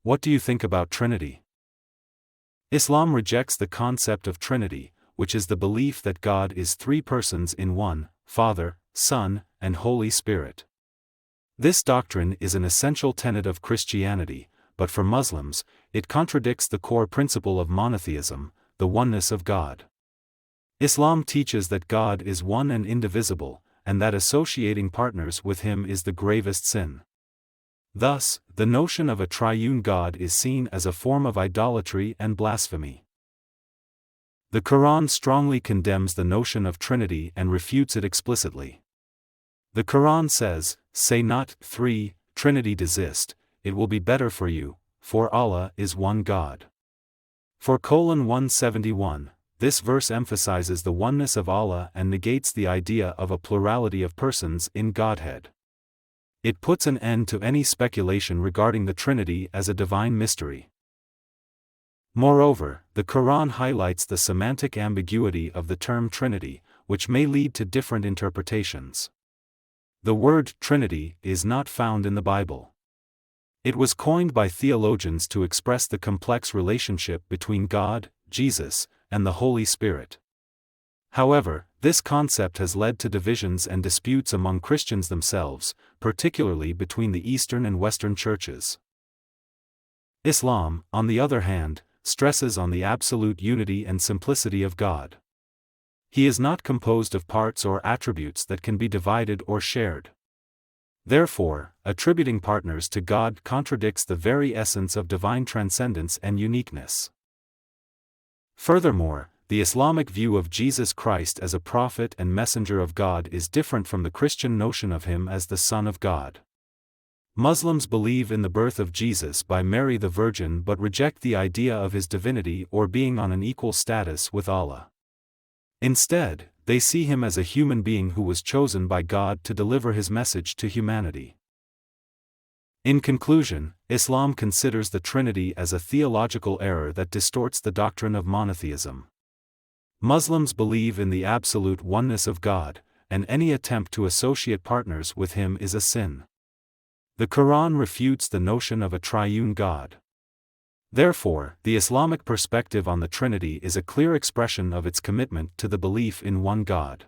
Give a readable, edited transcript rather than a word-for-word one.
What do you think about Trinity? Islam rejects the concept of Trinity, which is the belief that God is three persons in one, Father, Son, and Holy Spirit. This doctrine is an essential tenet of Christianity, but for Muslims, it contradicts the core principle of monotheism, the oneness of God. Islam teaches that God is one and indivisible, and that associating partners with him is the gravest sin. Thus, the notion of a triune God is seen as a form of idolatry and blasphemy. The Quran strongly condemns the notion of Trinity and refutes it explicitly. The Quran says, "Say not, 3, Trinity desist, it will be better for you, for Allah is one God." 4:171, this verse emphasizes the oneness of Allah and negates the idea of a plurality of persons in Godhead. It puts an end to any speculation regarding the Trinity as a divine mystery. Moreover, the Quran highlights the semantic ambiguity of the term Trinity, which may lead to different interpretations. The word Trinity is not found in the Bible. It was coined by theologians to express the complex relationship between God, Jesus, and the Holy Spirit. However, this concept has led to divisions and disputes among Christians themselves, particularly between the Eastern and Western churches. Islam, on the other hand, stresses on the absolute unity and simplicity of God. He is not composed of parts or attributes that can be divided or shared. Therefore, attributing partners to God contradicts the very essence of divine transcendence and uniqueness. Furthermore, the Islamic view of Jesus Christ as a prophet and messenger of God is different from the Christian notion of him as the Son of God. Muslims believe in the birth of Jesus by Mary the Virgin but reject the idea of his divinity or being on an equal status with Allah. Instead, they see him as a human being who was chosen by God to deliver his message to humanity. In conclusion, Islam considers the Trinity as a theological error that distorts the doctrine of monotheism. Muslims believe in the absolute oneness of God, and any attempt to associate partners with him is a sin. The Quran refutes the notion of a triune God. Therefore, the Islamic perspective on the Trinity is a clear expression of its commitment to the belief in one God.